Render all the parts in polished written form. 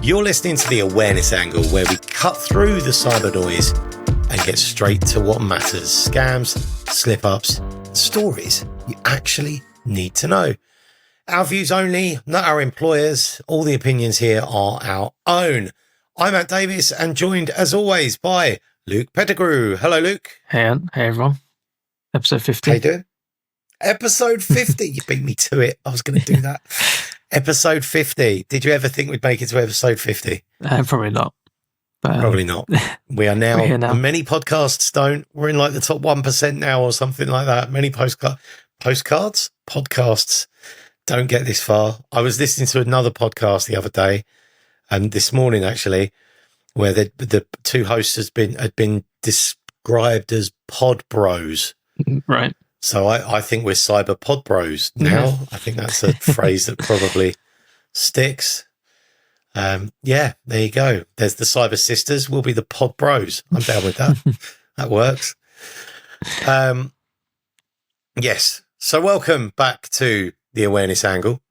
You're listening to The Awareness Angle, where we cut through the cyber noise and get straight to what matters. Scams, slip-ups, stories you actually need to know. Our views only, not our employers. All the opinions here are our own. I'm Matt Davis and joined, as always, by Luke Pettigrew. Hello, Luke. Hey, Ant. Hey, everyone. Episode 50. How you doing? Episode 50. You beat me to it. I was going to do that. Episode 50. Did you ever think we'd make it to episode 50? Probably not. But, Probably not. We are now, many podcasts don't. We're in like the top 1% now or something like that. Many podcasts don't get this far. I was listening to another podcast the other day, and this morning actually, where the two hosts had been described as pod bros. Right. So I think we're cyber pod bros now. Yeah. I think that's a phrase that probably sticks. Yeah, there you go. There's the cyber sisters. We'll be the pod bros. I'm down with that. That works. Yes. So welcome back to The Awareness Angle.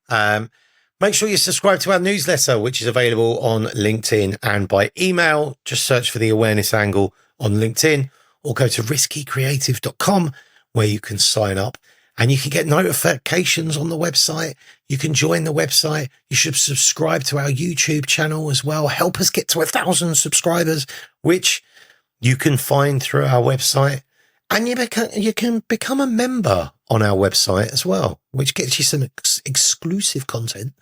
Make sure you subscribe to our newsletter, which is available on LinkedIn and by email. Just search for The Awareness Angle on LinkedIn or go to riskycreative.com where you can sign up and you can get notifications on the website. You can join the website. You should subscribe to our YouTube channel as well. Help us get to 1,000 subscribers, which you can find through our website. And you can become a member on our website as well, which gets you some exclusive content,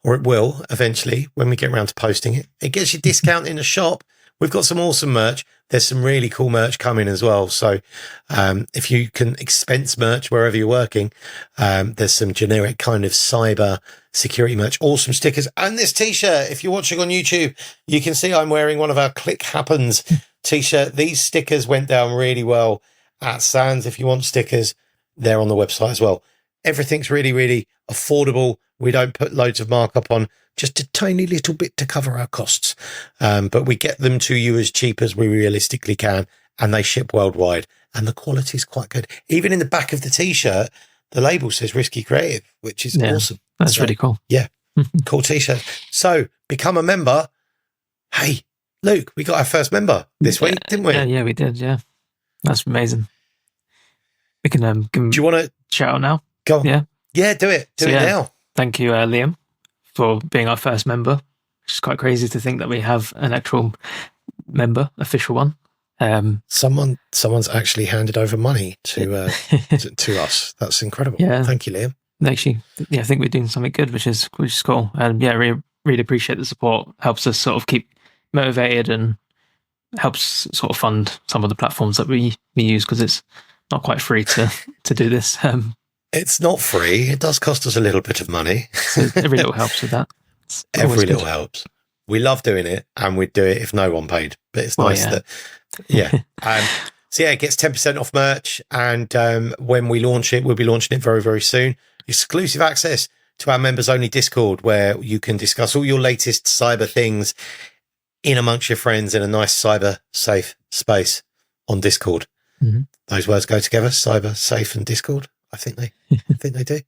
or it will eventually when we get around to posting it. It gets you discount in the shop. We've got some awesome merch. There's some really cool merch coming as well. So if you can expense merch wherever you're working, there's some generic kind of cyber security merch, awesome stickers. And this T-shirt, if you're watching on YouTube, you can see I'm wearing one of our Click Happens T-shirt. These stickers went down really well at Sands. If you want stickers, they're on the website as well. Everything's really, really affordable. We don't put loads of markup on, just a tiny little bit to cover our costs. But we get them to you as cheap as we realistically can, and they ship worldwide. And the quality is quite good. Even in the back of the T-shirt, the label says Risky Creative, which is awesome. That's really cool. Yeah, cool T-shirt. So become a member. Hey, Luke, we got our first member this week, didn't we? Yeah, we did. Yeah, that's amazing. We can do you want to shout out now? Go on. Yeah, do it. Do it now. Thank you, Liam, for being our first member. It's quite crazy to think that we have an actual member, official one. Someone's actually handed over money to us. That's incredible. Yeah. Thank you, Liam. Actually, I think we're doing something good, which is cool. And really appreciate the support. Helps us sort of keep motivated and helps sort of fund some of the platforms that we use, because it's not quite free to do this. It's not free. It does cost us a little bit of money. So every little helps with that. Every little helps. We love doing it, and we'd do it if no one paid. But it's nice that, so it gets 10% off merch, and when we launch it, we'll be launching it very, very soon. Exclusive access to our members-only Discord, where you can discuss all your latest cyber things in amongst your friends in a nice cyber safe space on Discord. Mm-hmm. Those words go together: cyber safe and Discord. I think they do.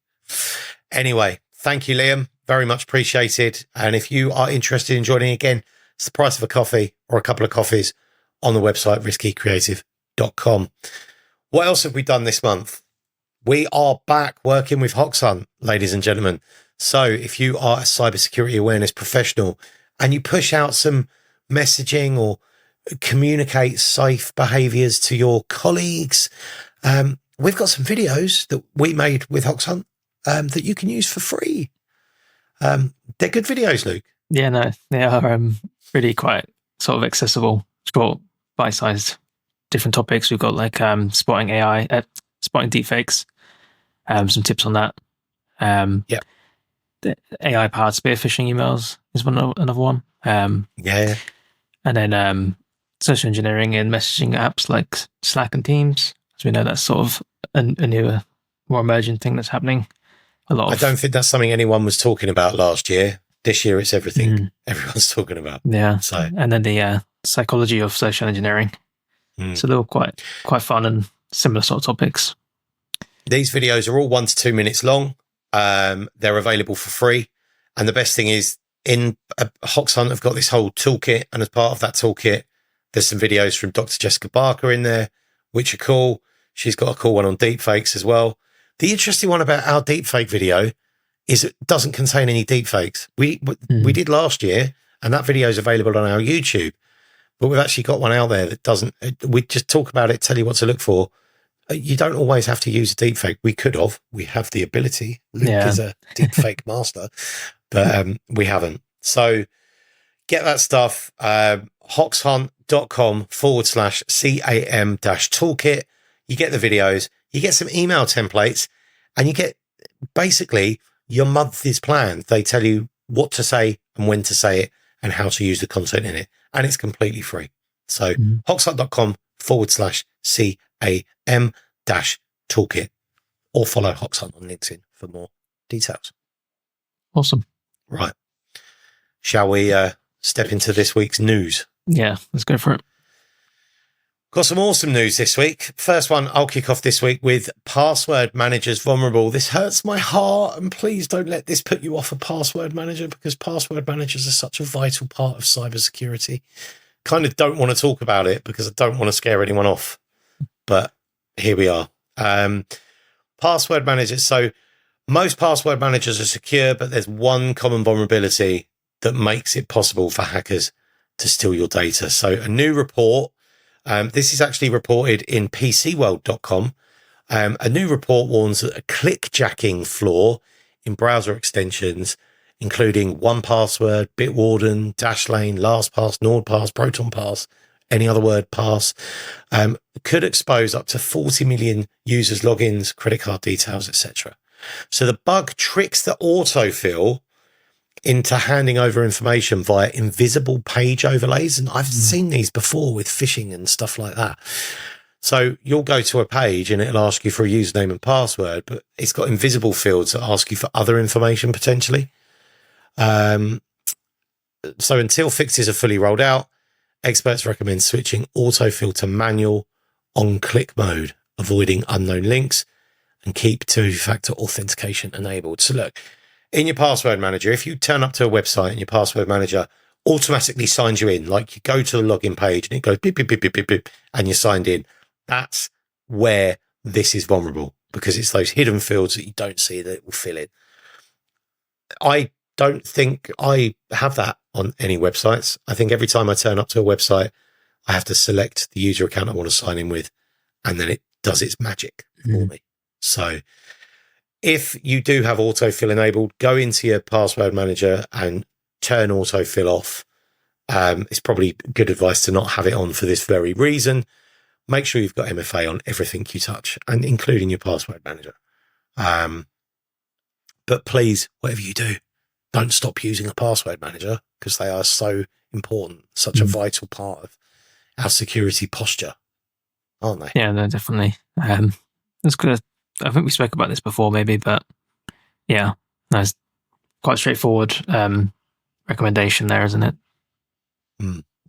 Anyway, thank you, Liam. Very much appreciated. And if you are interested in joining again, it's the price of a coffee or a couple of coffees on the website, riskycreative.com. What else have we done this month? We are back working with Hoxhunt, ladies and gentlemen. So if you are a cybersecurity awareness professional and you push out some messaging or communicate safe behaviors to your colleagues, we've got some videos that we made with Hoxhunt that you can use for free. They're good videos, Luke. Yeah, no, they are really quite sort of accessible, short, bite-sized, different topics. We've got like spotting AI, spotting deepfakes, some tips on that. The AI-powered spear phishing emails is another one. And then social engineering and messaging apps like Slack and Teams. As we know, that's sort of a newer, more emerging thing that's happening. I don't think that's something anyone was talking about last year. This year, it's everything everyone's talking about. Yeah. So, and then the psychology of social engineering. So they're all quite fun and similar sort of topics. These videos are all 1 to 2 minutes long. They're available for free. And the best thing is in Hoxhunt have got this whole toolkit, and as part of that toolkit, there's some videos from Dr. Jessica Barker in there, which are cool. She's got a cool one on deepfakes as well. The interesting one about our deepfake video is it doesn't contain any deepfakes. We did last year, and that video is available on our YouTube, but we've actually got one out there that doesn't. We just talk about it, tell you what to look for. You don't always have to use a deepfake. We could have. We have the ability. Luke is a deepfake master, but we haven't. So get that stuff. Hoxhunt.com/CAM-toolkit. You get the videos, you get some email templates, and you get basically your month is planned. They tell you what to say and when to say it and how to use the content in it. And it's completely free. So hoxhunt.com/CAM-toolkit, or follow Hoxhunt on LinkedIn for more details. Awesome. Right. Shall we step into this week's news? Yeah, let's go for it. Got some awesome news this week. First one, I'll kick off this week with password managers vulnerable. This hurts my heart, and please don't let this put you off a password manager, because password managers are such a vital part of cybersecurity. Kind of don't want to talk about it because I don't want to scare anyone off, but here we are. Password managers. So most password managers are secure, but there's one common vulnerability that makes it possible for hackers to steal your data. So a new report, this is actually reported in PCworld.com. A new report warns that a clickjacking flaw in browser extensions, including 1Password, Bitwarden, Dashlane, LastPass, NordPass, ProtonPass, any other word pass, could expose up to 40 million users' logins, credit card details, etc. So the bug tricks the autofill into handing over information via invisible page overlays. And I've seen these before with phishing and stuff like that. So you'll go to a page and it'll ask you for a username and password, but it's got invisible fields that ask you for other information potentially. So until fixes are fully rolled out, experts recommend switching autofill to manual on-click mode, avoiding unknown links, and keep two-factor authentication enabled. So look, in your password manager, if you turn up to a website and your password manager automatically signs you in, like you go to the login page and it goes beep, beep, beep, beep, beep, beep, and you're signed in, that's where this is vulnerable, because it's those hidden fields that you don't see that it will fill in. I don't think I have that on any websites. I think every time I turn up to a website, I have to select the user account I want to sign in with, and then it does its magic for me. So if you do have autofill enabled, go into your password manager and turn autofill off. It's probably good advice to not have it on for this very reason. Make sure you've got MFA on everything you touch, and including your password manager. But please, whatever you do, don't stop using a password manager, because they are so important, such a vital part of our security posture, aren't they? Yeah, no, definitely. It's good. I think we spoke about this before, maybe, but yeah, that's quite straightforward recommendation there, isn't it?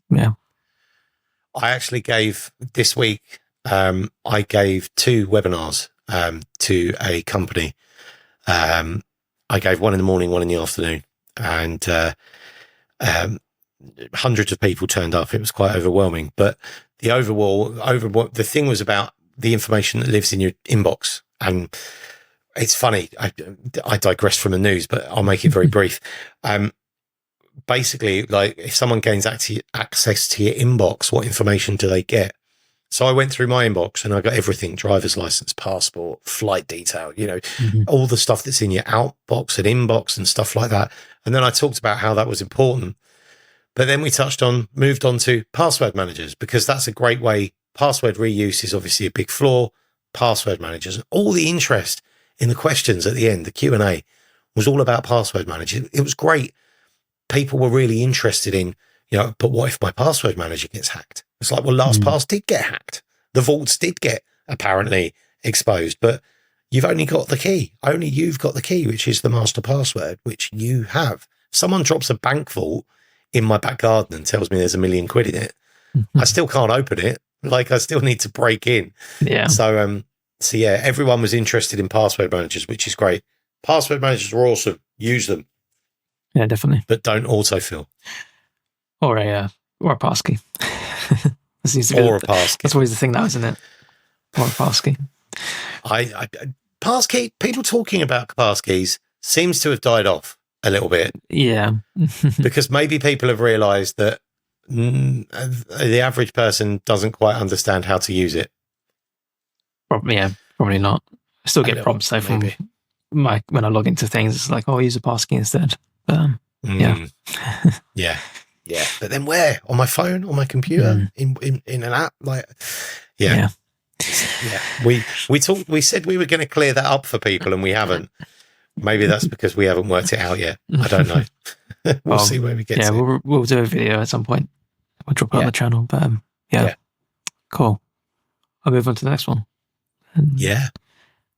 Yeah. I actually gave this week, I gave 2 webinars to a company. I gave one in the morning, one in the afternoon, and hundreds of people turned up. It was quite overwhelming, but the thing was about the information that lives in your inbox. And it's funny, I digress from the news, but I'll make it very brief. Basically, like, if someone gains access to your inbox, what information do they get? So I went through my inbox and I got everything: driver's license, passport, flight detail, all the stuff that's in your outbox and inbox and stuff like that. And then I talked about how that was important. But then we moved on to password managers, because that's a great way. Password reuse is obviously a big flaw. Password managers, and all the interest in the questions at the end, the Q&A, was all about password managers. It was great. People were really interested in, but what if my password manager gets hacked? It's like, well, LastPass did get hacked. The vaults did get apparently exposed, but you've only got the key. Only you've got the key, which is the master password, which you have. If someone drops a bank vault in my back garden and tells me there's £1 million in it, I still can't open it. Like, I still need to break in. Yeah. So yeah, everyone was interested in password managers, which is great. Password managers are awesome. Use them. Yeah, definitely. But don't autofill. Or a passkey. Or a passkey. That's always the thing now, isn't it? Or a passkey. Passkey, people talking about passkeys seems to have died off a little bit. Yeah. Because maybe people have realised that the average person doesn't quite understand how to use it. Probably not. I still get prompts though from when I log into things. It's like, use a passkey instead. Yeah. Yeah. But then where? On my phone? On my computer? In an app? Like, yeah. We said we were going to clear that up for people, and we haven't. Maybe that's because we haven't worked it out yet. I don't know. We'll see where we get to. Yeah, we'll do a video at some point. We'll drop it on the channel. But cool. I'll move on to the next one.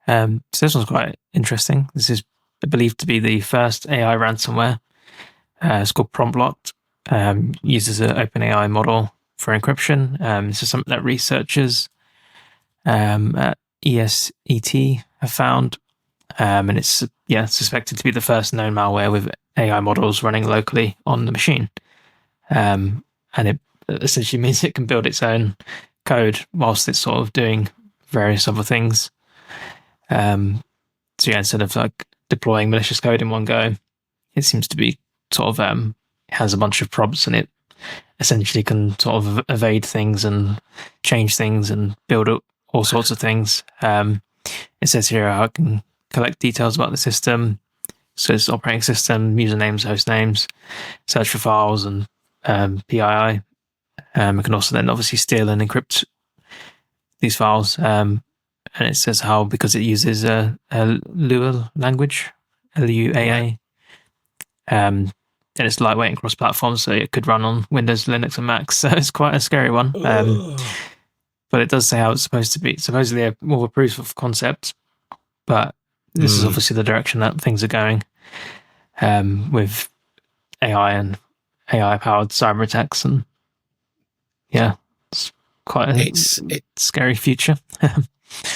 So this one's quite interesting. This is believed to be the first AI ransomware. It's called PromptLock. Uses an OpenAI model for encryption. This is something that researchers at ESET have found. And it's suspected to be the first known malware with AI models running locally on the machine. And it essentially means it can build its own code whilst it's sort of doing various other things. Instead of like deploying malicious code in one go, it seems to be sort of has a bunch of prompts, and it essentially can sort of evade things and change things and build up all sorts of things. It says here how it can collect details about the system. So it's operating system, usernames, host names, search for files, and PII. It can also then obviously steal and encrypt these files. And it says how, because it uses a Lua language, LUAA, and it's lightweight and cross-platform, so it could run on Windows, Linux, and Mac. So it's quite a scary one. But it does say how it's supposed to be. Supposedly more of a proof of concept, but this is obviously the direction that things are going with AI and AI-powered cyber attacks. And it's quite a scary future.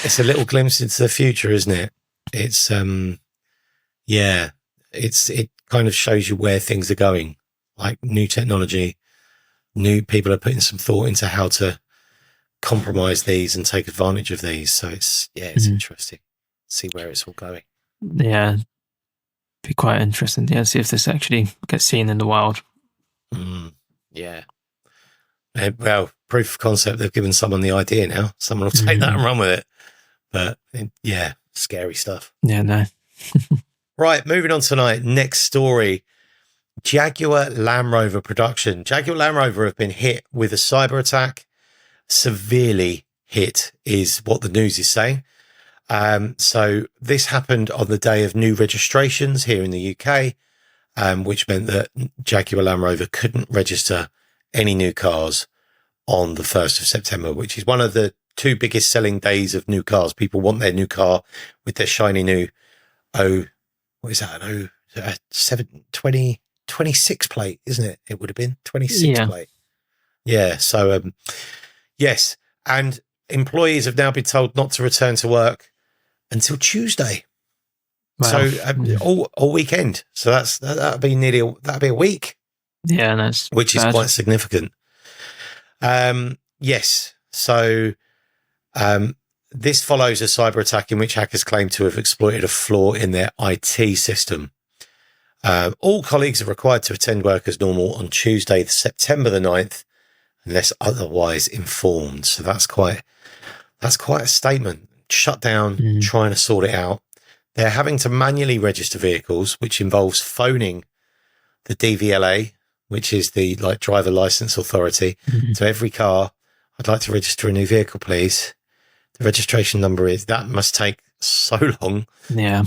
It's a little glimpse into the future, isn't it? It's it kind of shows you where things are going, like new technology, new people are putting some thought into how to compromise these and take advantage of these. So it's interesting. See where it's all going. Yeah, be quite interesting. Yeah, see if this actually gets seen in the wild. Yeah. Well, proof of concept. They've given someone the idea now. Someone will take that and run with it. But scary stuff. Yeah, no. Right, moving on tonight. Next story. Jaguar Land Rover production. Jaguar Land Rover have been hit with a cyber attack. Severely hit is what the news is saying. So this happened on the day of new registrations here in the UK, which meant that Jaguar Land Rover couldn't register any new cars on the 1st of September, which is one of the two biggest selling days of new cars. People want their new car with their shiny new, what is that? 26 plate, isn't it? It would have been 26 plate. Yeah. So, yes. And employees have now been told not to return to work until Tuesday. Wow. So all weekend. So that'll be a week. Yeah, that's which is quite significant. Yes. So this follows a cyber attack in which hackers claim to have exploited a flaw in their IT system. All colleagues are required to attend work as normal on Tuesday, September the 9th, unless otherwise informed. So that's quite a statement. Shut down, trying to sort it out. They're having to manually register vehicles, which involves phoning the DVLA, which is the driver license authority. So every car, I'd like to register a new vehicle, please. The registration number is, that must take so long. Yeah.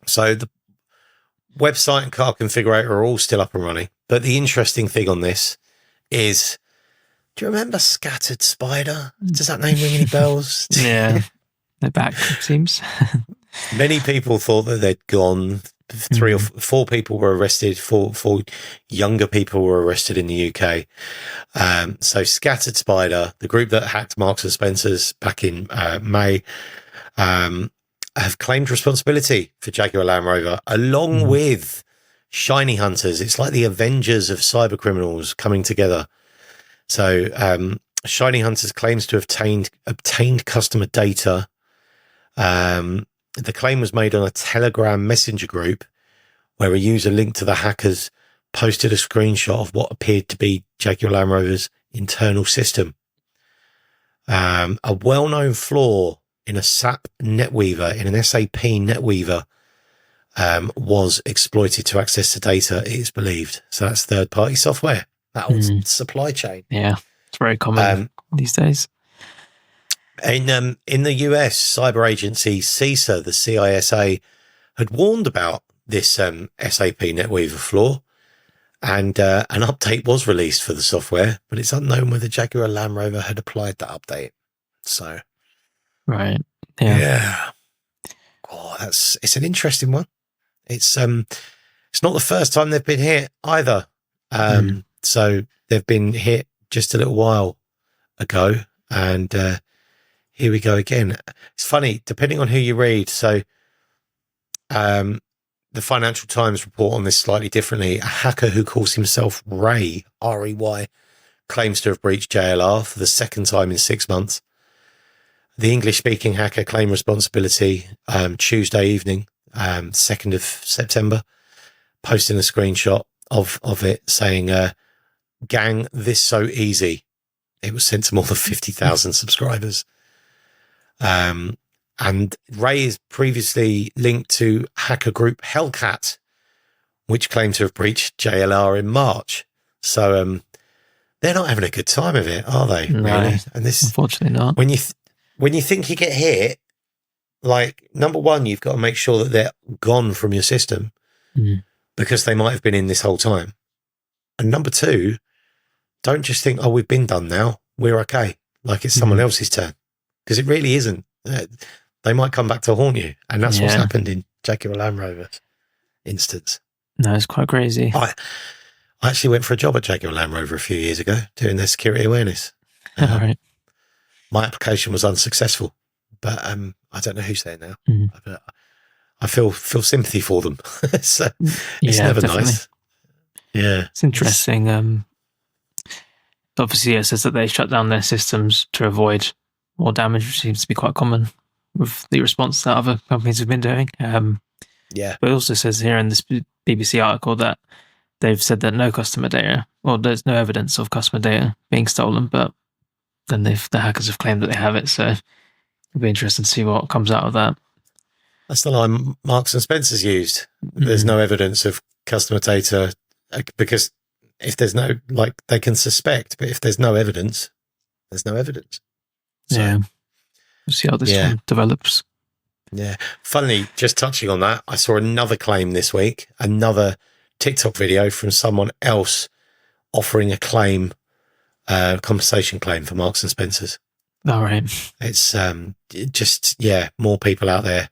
So the website and car configurator are all still up and running. But the interesting thing on this is, do you remember Scattered Spider? Does that name ring any bells? Yeah. They're back, it seems. Many people thought that they'd gone. 3 or 4 people were arrested. Four younger people were arrested in the UK. So Scattered Spider, the group that hacked Marks and Spencer's back in May, have claimed responsibility for Jaguar Land Rover, along with shiny hunters. It's like the Avengers of cyber criminals coming together. So shiny hunters claims to have obtained customer data. The claim was made on a Telegram messenger group where a user linked to the hackers posted a screenshot of what appeared to be Jaguar Land Rover's internal system. A well-known flaw in a SAP NetWeaver, in an SAP NetWeaver, was exploited to access the data, it is believed. So that's third-party software, that old supply chain. Yeah, it's very common these days. In the US, cyber agency CISA, the CISA, had warned about this SAP NetWeaver flaw, and an update was released for the software, but it's unknown whether Jaguar Land Rover had applied that update. So, right, yeah. Oh, it's an interesting one. It's not the first time they've been hit either. So they've been hit just a little while ago, and here we go again. It's funny, depending on who you read. So, the Financial Times report on this slightly differently. A hacker who calls himself Ray, R-E-Y, claims to have breached JLR for the second time in 6 months. The English-speaking hacker claimed responsibility Tuesday evening, 2nd of September, posting a screenshot of it saying, gang, this so easy. It was sent to more than 50,000 subscribers. And Ray is previously linked to hacker group Hellcat, which claimed to have breached JLR in March. So they're not having a good time of it, are they? No, really? And this, unfortunately not. When you think you get hit, like, number one, you've got to make sure that they're gone from your system because they might have been in this whole time. And number two, don't just think, oh, we've been done now, we're okay, like it's someone else's turn, because it really isn't. They might come back to haunt you, and that's what's happened in Jaguar Land Rover's instance. No, it's quite crazy. I actually went for a job at Jaguar Land Rover a few years ago doing their security awareness. All right. My application was unsuccessful, but I don't know who's there now. But I feel sympathy for them. So it's never definitely nice. Yeah, it's interesting. Obviously, it says that they shut down their systems to avoid more damage, which seems to be quite common with the response that other companies have been doing. But it also says here in this BBC article that they've said that no customer data, or there's no evidence of customer data being stolen, but then the hackers have claimed that they have it. So it'll be interesting to see what comes out of that. That's the line Marks and Spencer's used. There's no evidence of customer data, because if there's no, like, they can suspect, but if there's no evidence, there's no evidence. So, we'll see how this one develops. Yeah. Funnily, just touching on that, I saw another claim this week, another TikTok video from someone else offering a claim, compensation claim for Marks and Spencer's. All right. It's just, more people out there.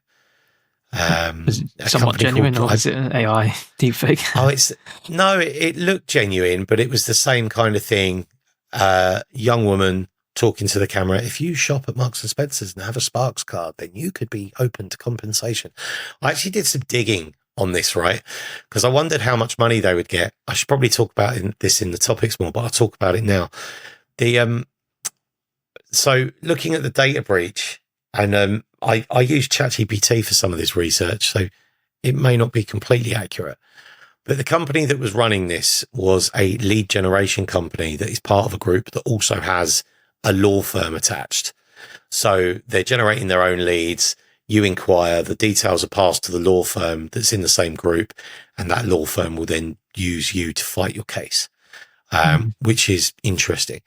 Is it somewhat genuine, or is it an AI deepfake? It looked genuine, but it was the same kind of thing. Young woman talking to the camera. If you shop at Marks and Spencer's and have a Sparks card, then you could be open to compensation. I actually did some digging on this, right? Because I wondered how much money they would get. I should probably talk about this in the topics more, but I'll talk about it now. So looking at the data breach, and I used ChatGPT for some of this research, so it may not be completely accurate. But the company that was running this was a lead generation company that is part of a group that also has a law firm attached. So they're generating their own leads. You inquire, the details are passed to the law firm that's in the same group, and that law firm will then use you to fight your case, which is interesting.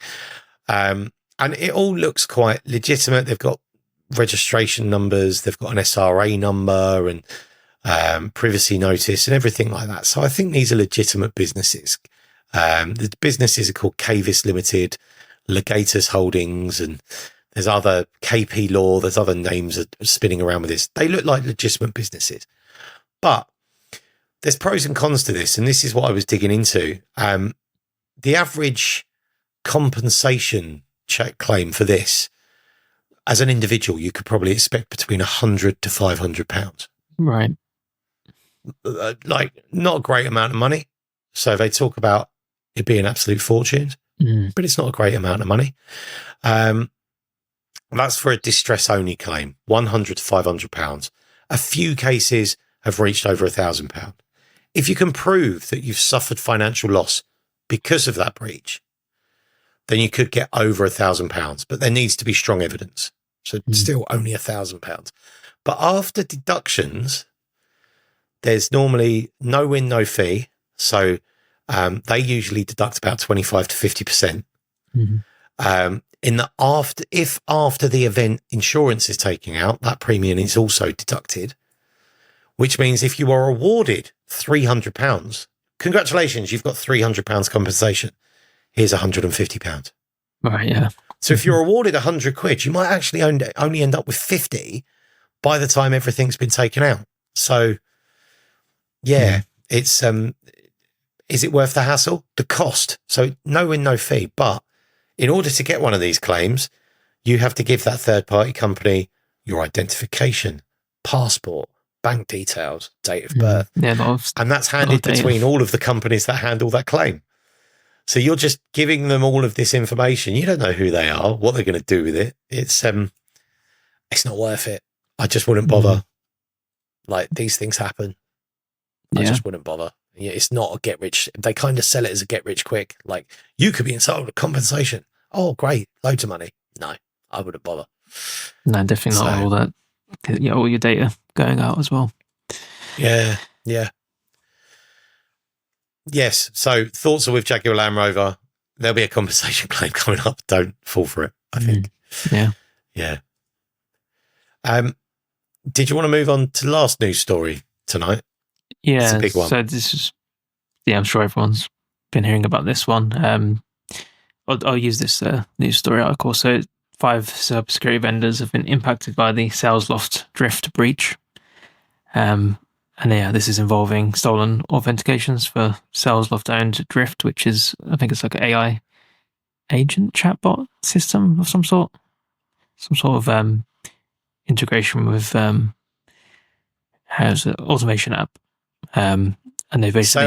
And it all looks quite legitimate. They've got registration numbers, they've got an SRA number and privacy notice and everything like that. So I think these are legitimate businesses. The businesses are called Cavis Limited, Legatus Holdings, and there's other KP Law, there's other names that are spinning around with this. They look like legitimate businesses. But there's pros and cons to this, and this is what I was digging into. The average compensation check claim for this as an individual, you could probably expect between £100 to £500. Right. Like, not a great amount of money. So they talk about it being absolute fortunes, but it's not a great amount of money. That's for a distress-only claim, £100 to £500. A few cases have reached over £1,000. If you can prove that you've suffered financial loss because of that breach, then you could get over £1,000, but there needs to be strong evidence. So still only £1,000. But after deductions, there's normally no win, no fee. So they usually deduct about 25 to 50%. If after the event insurance is taken out, that premium is also deducted, which means if you are awarded £300, congratulations, you've got £300 compensation. Here's £150. Right, yeah. So if you're awarded £100, you might actually only end up with 50 by the time everything's been taken out. So, yeah, it's is it worth the hassle? The cost. So no win, no fee. But in order to get one of these claims, you have to give that third-party company your identification, passport, bank details, date of birth. Yeah, and that's handed between all of the companies that handle that claim. So you're just giving them all of this information. You don't know who they are, what they're going to do with it. It's not worth it. I just wouldn't bother. Like, these things happen. I just wouldn't bother. Yeah, it's not a get rich. They kind of sell it as a get rich quick. Like, you could be entitled to compensation. Oh, great. Loads of money. No, I wouldn't bother. No, definitely not all that. Yeah, all your data going out as well. Yeah, yeah. Yes. So thoughts are with Jaguar Land Rover. There'll be a compensation claim coming up. Don't fall for it, I think. Yeah. Yeah. Did you want to move on to the last news story tonight? Yeah. It's a big one. So this is, I'm sure everyone's been hearing about this one. I'll use this news story article. So 5 cybersecurity vendors have been impacted by the SalesLoft drift breach. And this is involving stolen authentications for SalesLoft-owned Drift, which is, I think it's like an AI agent chatbot system of some sort of integration with automation app. And they basically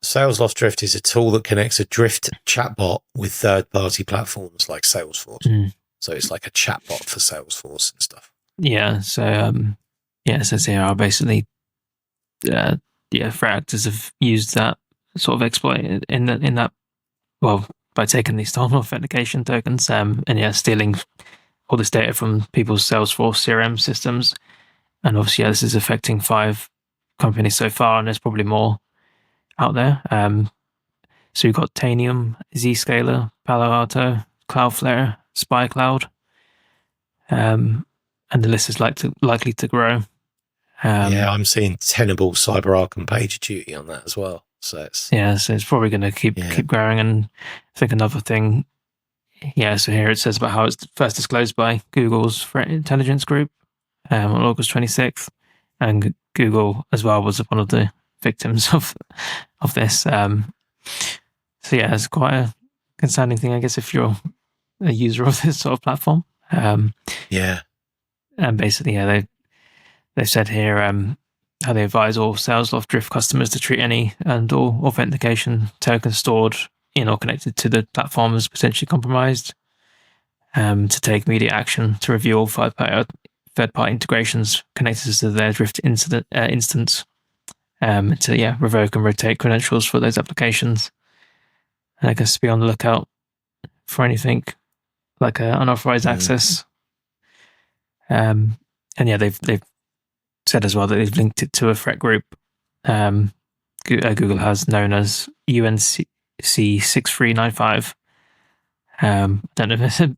SalesLoft Drift is a tool that connects a Drift chatbot with third-party platforms like Salesforce. So it's like a chatbot for Salesforce and stuff. Yeah. So it says here are basically threat actors have used that sort of exploit in that by taking these stolen authentication tokens and stealing all this data from people's Salesforce CRM systems. And obviously, this is affecting 5 companies so far, and there's probably more out there. So you've got Tanium, Zscaler, Palo Alto, Cloudflare, SpyCloud, and the list is likely to grow. I'm seeing Tenable, CyberArk, and PagerDuty on that as well. So it's probably going to keep growing. And I think another thing, so here it says about how it's first disclosed by Google's Threat Intelligence Group on August 26th, and Google as well was one of the victims of this. It's quite a concerning thing, I guess, if you're a user of this sort of platform. And basically, they've said here how they advise all SalesLoft Drift customers to treat any and all authentication tokens stored in or connected to the platform as potentially compromised, to take immediate action to review all third-party integrations connected to their Drift instance, to revoke and rotate credentials for those applications. And I guess be on the lookout for anything like unauthorized access. They've said as well that they've linked it to a threat group Google has, known as UNC 6395. Don't know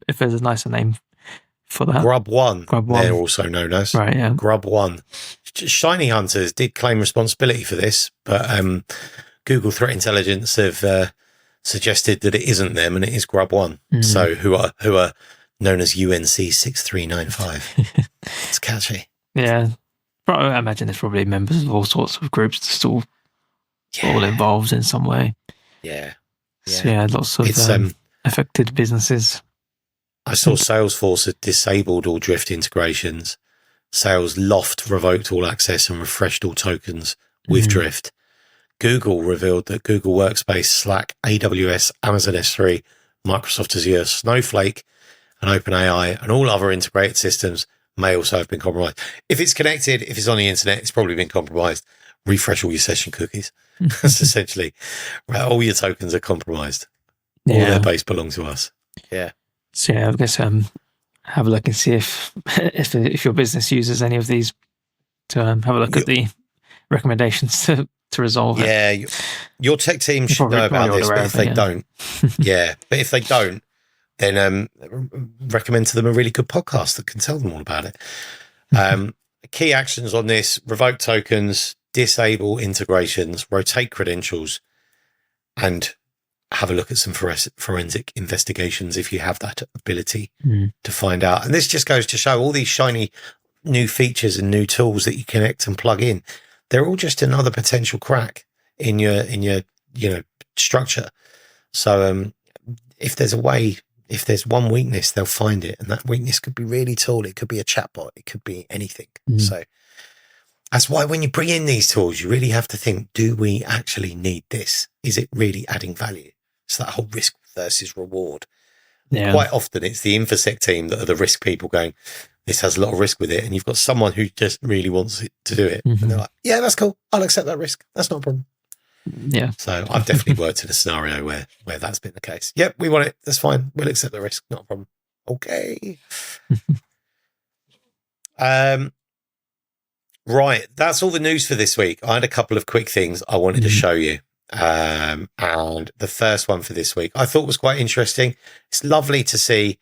if there's a nicer name for that. Grub One. They're also known as. Right, yeah. Grub One. Shiny Hunters did claim responsibility for this, but Google Threat Intelligence have suggested that it isn't them and it is Grub One. So who are known as UNC 6395. It's catchy. Yeah. But I imagine there's probably members of all sorts of groups that's all involved in some way. Yeah. So lots of affected businesses. I saw Salesforce had disabled all Drift integrations. SalesLoft revoked all access and refreshed all tokens with Drift. Google revealed that Google Workspace, Slack, AWS, Amazon S3, Microsoft Azure, Snowflake, and OpenAI, and all other integrated systems may also have been compromised. If it's connected, if it's on the internet, it's probably been compromised. Refresh all your session cookies. That's essentially right. All your tokens are compromised. All their base belong to us. Yeah. So I guess have a look and see if your business uses any of these to have a look at the recommendations to resolve it. Yeah, your tech team should know about this, but if they don't, but if they don't, then recommend to them a really good podcast that can tell them all about it. Key actions on this: revoke tokens, disable integrations, rotate credentials, and have a look at some forensic investigations if you have that ability to find out. And this just goes to show all these shiny new features and new tools that you connect and plug in. They're all just another potential crack in your structure. So if there's a way, if there's one weakness, they'll find it, and that weakness could be really tall. It could be a chatbot. It could be anything. So that's why when you bring in these tools, you really have to think: do we actually need this? Is it really adding value? It's that whole risk versus reward. Yeah. Quite often, it's the InfoSec team that are the risk people going, this has a lot of risk with it. And you've got someone who just really wants it to do it. And they're like, yeah, that's cool. I'll accept that risk. That's not a problem. Yeah. So I've definitely worked in a scenario where that's been the case. Yep, we want it. That's fine. We'll accept the risk. Not a problem. Okay. Right. That's all the news for this week. I had a couple of quick things I wanted to show you. And the first one for this week I thought was quite interesting. It's lovely to see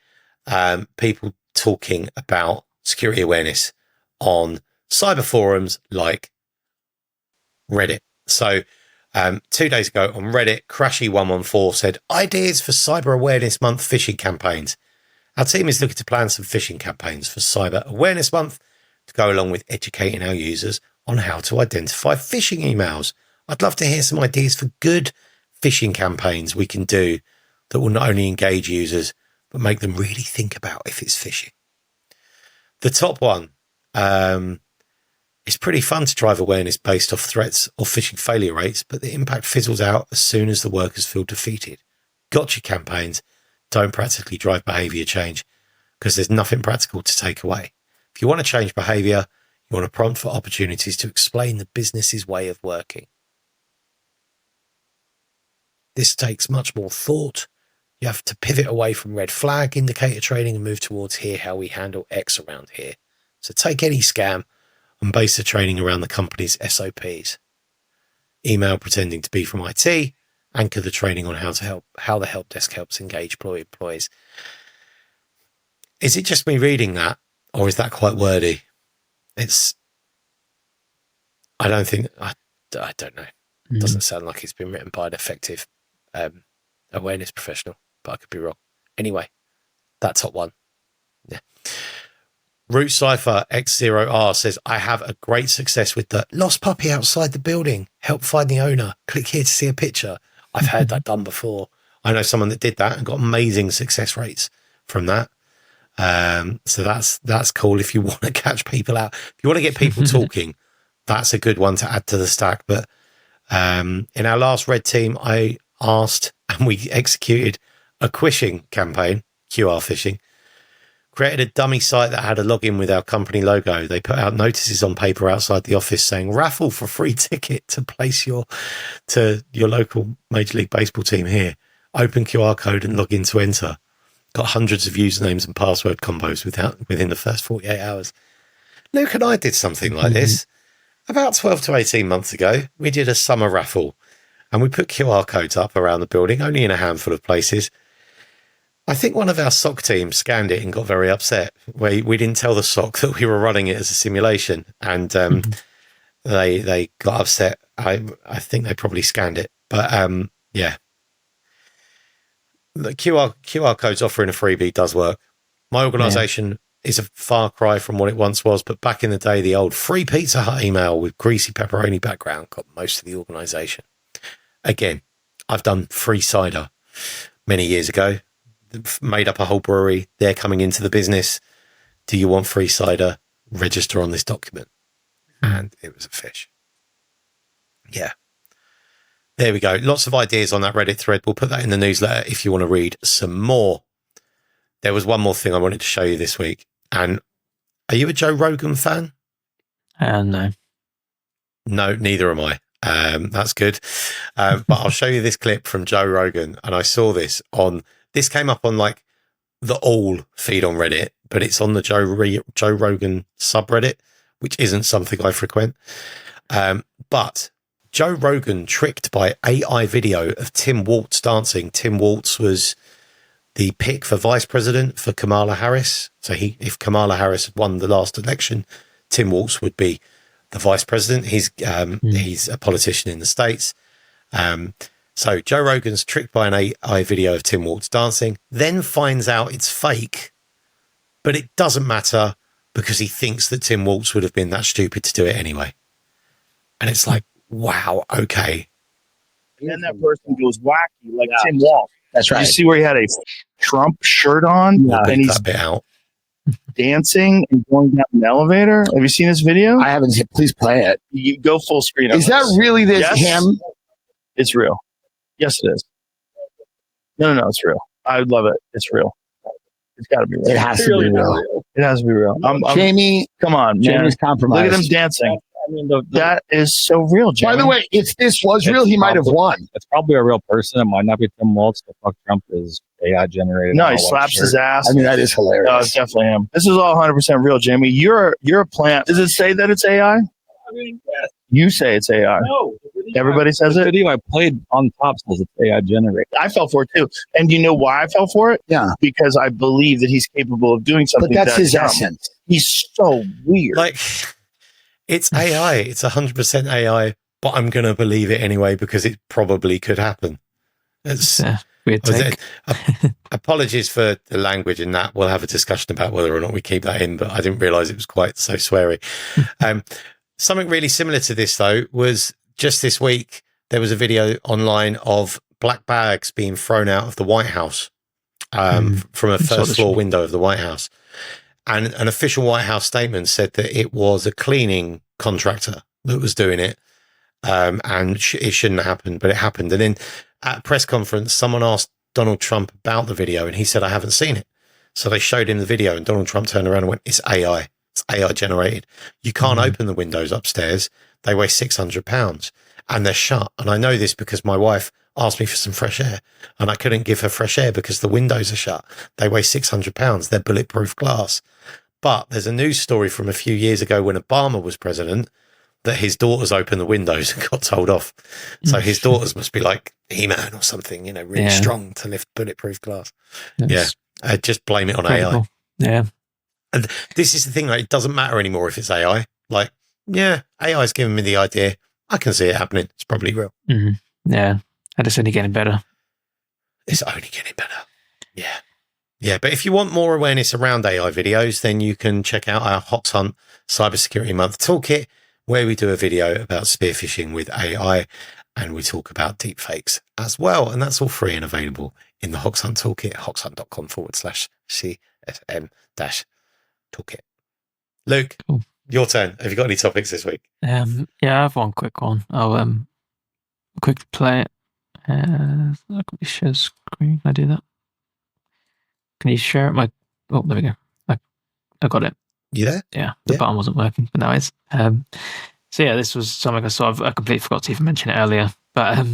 people talking about security awareness on cyber forums like Reddit. So 2 days ago on Reddit, Crashy114 said, ideas for Cyber Awareness Month phishing campaigns. Our team is looking to plan some phishing campaigns for Cyber Awareness Month to go along with educating our users on how to identify phishing emails. I'd love to hear some ideas for good phishing campaigns we can do that will not only engage users, but make them really think about if it's phishing. The top one is pretty fun to drive awareness based off threats or phishing failure rates, but the impact fizzles out as soon as the workers feel defeated. Gotcha campaigns don't practically drive behavior change because there's nothing practical to take away. If you want to change behavior, you want to prompt for opportunities to explain the business's way of working. This takes much more thought. You have to pivot away from red flag indicator trading and move towards here how we handle X around here. So take any scam and base the training around the company's SOPs. Email pretending to be from IT, anchor the training on how the help desk helps engage employees. Is it just me reading that, or is that quite wordy? I don't know. It doesn't sound like it's been written by an effective awareness professional, but I could be wrong. Anyway, that top one. Yeah. Root Cypher X0R says, I have a great success with the lost puppy outside the building. Help find the owner. Click here to see a picture. I've had that done before. I know someone that did that and got amazing success rates from that. So that's cool if you want to catch people out. If you want to get people talking, that's a good one to add to the stack. But in our last red team, I asked and we executed a quishing campaign, QR phishing, created a dummy site that had a login with our company logo. They put out notices on paper outside the office saying raffle for free ticket to place your local Major League Baseball team here. Open QR code and log in to enter. Got hundreds of usernames and password combos within the first 48 hours. Luke and I did something like this about 12 to 18 months ago. We did a summer raffle and we put QR codes up around the building, only in a handful of places. I think one of our SOC team scanned it and got very upset. We didn't tell the SOC that we were running it as a simulation, and they got upset. I think they probably scanned it, but yeah. The QR codes offering a freebie does work. My organisation is a far cry from what it once was, but back in the day, the old free Pizza Hut email with greasy pepperoni background got most of the organisation. Again, I've done free cider many years ago. made up a whole brewery. They're coming into the business. Do you want free cider? Register on this document. And it was a fish. Yeah. There we go. Lots of ideas on that Reddit thread. We'll put that in the newsletter if you want to read some more. There was one more thing I wanted to show you this week. And are you a Joe Rogan fan? No. No, neither am I. That's good. But I'll show you this clip from Joe Rogan. And I saw this came up on like the all feed on Reddit, but it's on the Joe Rogan subreddit, which isn't something I frequent. But Joe Rogan tricked by AI video of Tim Walz dancing. Tim Walz was the pick for vice president for Kamala Harris. So if Kamala Harris had won the last election, Tim Walz would be the vice president. He's a politician in the States. So Joe Rogan's tricked by an AI video of Tim Walz dancing, then finds out it's fake, but it doesn't matter because he thinks that Tim Walz would have been that stupid to do it anyway. And it's like, wow, okay. And then that person goes wacky, like Tim Walz. That's right. You see where he had a Trump shirt on, and he's that bit out. dancing and going down an elevator. Have you seen this video? I haven't. Please play it. You go full screen. Is that really this Yes. him? It's real. Yes, it is. No, it's real. I would love it. It's real. It's got to be real. It has to be real. It has to be real. Jamie, come on, man. Jamie's compromised. Look at them dancing. I mean, that is so real, Jamie. By the way, if this was real, he might have won. It's probably a real person. It might not be Tim Walz. The fuck Trump is AI generated. No, he slaps his ass. I mean, that is hilarious. No, it's definitely him. This is all 100% real, Jamie. You're a plant. Does it say that it's AI? I mean, yes. You say it's AI. No. Everybody says the it? video I played on top says it's AI generated. I fell for it too. And you know why I fell for it? Yeah. Because I believe that he's capable of doing something. But that's his dumb. essence. He's so weird. Like, it's AI. It's 100% AI, but I'm going to believe it anyway because it probably could happen. It's weird take. Apologies for the language in that. We'll have a discussion about whether or not we keep that in, but I didn't realize it was quite so sweary. Something really similar to this, though, was just this week, there was a video online of black bags being thrown out of the White House from a first floor window of the White House. And an official White House statement said that it was a cleaning contractor that was doing it. And it shouldn't have happened, but it happened. And then at a press conference, someone asked Donald Trump about the video, and he said, I haven't seen it. So they showed him the video, and Donald Trump turned around and went, it's AI. It's AI generated. You can't open the windows upstairs. They weigh 600 pounds and they're shut. And I know this because my wife asked me for some fresh air and I couldn't give her fresh air because the windows are shut. They weigh 600 pounds. They're bulletproof glass. But there's a news story from a few years ago when Obama was president that his daughters opened the windows and got told off. So his daughters must be like He-Man or something, really strong to lift bulletproof glass. Yes. Yeah. Just blame it on Incredible. AI. Yeah. And this is the thing, like, it doesn't matter anymore if it's AI. Like, yeah, AI's giving me the idea. I can see it happening. It's probably real. Mm-hmm. Yeah. And it's only getting better. It's only getting better. Yeah. Yeah. But if you want more awareness around AI videos, then you can check out our Hoxhunt Cybersecurity Month Toolkit, where we do a video about spear phishing with AI and we talk about deepfakes as well. And that's all free and available in the Hoxhunt Toolkit, hoxhunt.com/CSM-toolkit. Luke, cool. Your turn. Have you got any topics this week? Yeah, I have one quick one. I'll quickly play it. I'll quickly share screen. Can I do that? Can you share it? Oh, there we go. I got it. You there? Yeah, the button wasn't working, but now it's. So yeah, this was something I saw. I completely forgot to even mention it earlier, but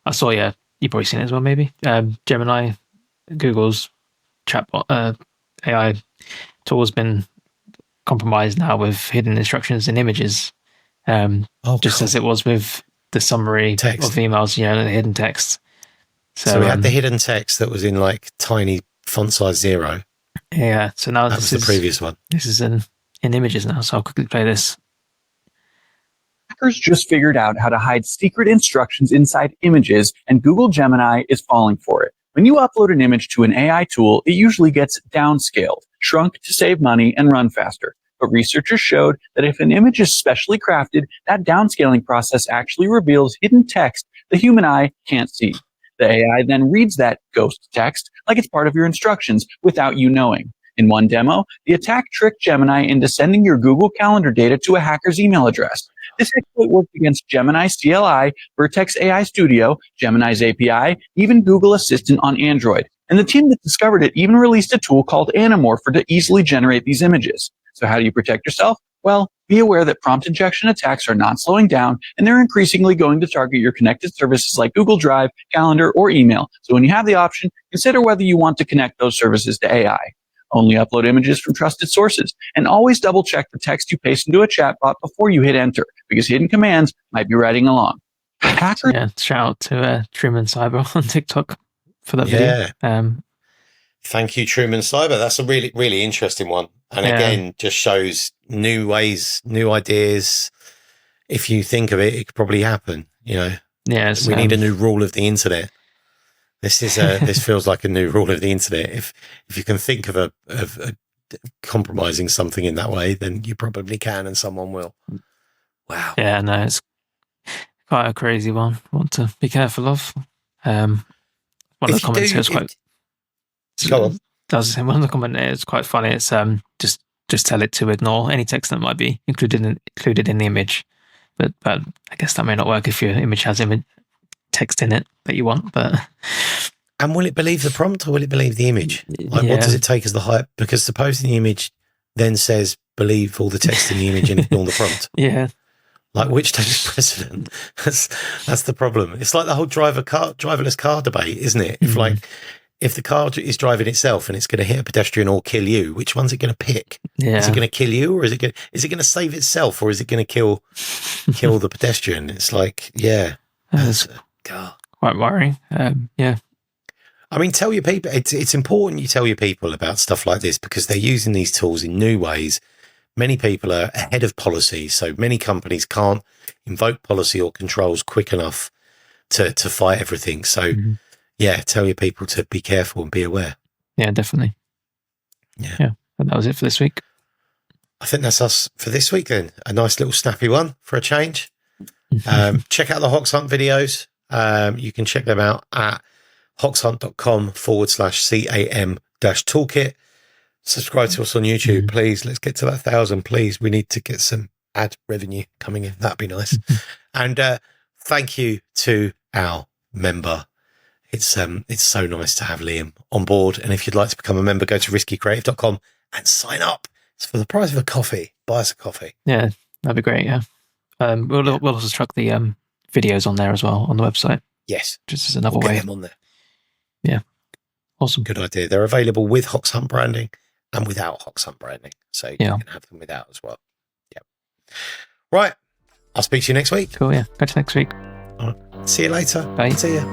I saw. Yeah, you've probably seen it as well, maybe. Gemini, Google's chatbot AI tool has been compromised now with hidden instructions in images, just as it was with the summary text of emails, the hidden text. So we had the hidden text that was in like tiny font size 0. Yeah. So now that was the previous one. This is in images now. So I'll quickly play this. Hackers just figured out how to hide secret instructions inside images, and Google Gemini is falling for it. When you upload an image to an AI tool, it usually gets downscaled, shrunk to save money and run faster. But researchers showed that if an image is specially crafted, that downscaling process actually reveals hidden text the human eye can't see. The AI then reads that ghost text like it's part of your instructions without you knowing. In one demo, the attack tricked Gemini into sending your Google Calendar data to a hacker's email address. This exploit worked against Gemini CLI, Vertex AI Studio, Gemini's API, even Google Assistant on Android. And the team that discovered it even released a tool called Anamorpher to easily generate these images. So how do you protect yourself? Well, be aware that prompt injection attacks are not slowing down, and they're increasingly going to target your connected services like Google Drive, Calendar, or email. So when you have the option, consider whether you want to connect those services to AI. Only upload images from trusted sources, and always double check the text you paste into a chatbot before you hit enter, because hidden commands might be writing along. Hackers. Yeah, shout out to Truman Cyber on TikTok for that video. Thank you, Truman Cyber. That's a really, really interesting one. And again, just shows new ways, new ideas. If you think of it, it could probably happen. You know, we need a new rule of the internet. This is this feels like a new rule of the internet. If you can think of a compromising something in that way, then you probably can, and someone will. Wow. Yeah, no, it's quite a crazy one. Want to be careful of. One of the comments here is quite. Go on. I was saying, one of the comments here is quite funny. It's just tell it to ignore any text that might be included in the image. But I guess that may not work if your image has text in it that you want. But and will it believe the prompt or will it believe the image? Like, what does it take as the hype? Because supposing the image then says believe all the text in the image and ignore the prompt. Yeah. Like, which takes precedent? That's the problem. It's like the whole driverless car debate, isn't it? If the car is driving itself and it's going to hit a pedestrian or kill you, which one's it going to pick? Yeah. Is it going to kill you, or is it going to save itself, or is it going to kill the pedestrian? It's like, that's quite worrying. Yeah. I mean, tell your people. It's important you tell your people about stuff like this because they're using these tools in new ways. Many people are ahead of policy, so many companies can't invoke policy or controls quick enough to fight everything. So. Yeah, tell your people to be careful and be aware. Yeah, definitely. Yeah. And that was it for this week. I think that's us for this week then. A nice little snappy one for a change. Check out the Hoxhunt videos. You can check them out at hoxhunt.com/CAM-toolkit. Subscribe to us on YouTube, please. Let's get to that 1,000, please. We need to get some ad revenue coming in. That'd be nice. And thank you to our member. It's so nice to have Liam on board. And if you'd like to become a member, go to riskycreative.com and sign up. It's for the price of a coffee. Buy us a coffee. Yeah, that'd be great. Yeah. We'll also chuck the videos on there as well on the website. Yes. Just as another way. Get them on there. Yeah. Awesome. Good idea. They're available with Hoxhunt branding and without Hoxhunt branding. So you can have them without as well. Yeah. Right. I'll speak to you next week. Cool. Yeah. Catch you next week. All right. See you later. Bye. See ya.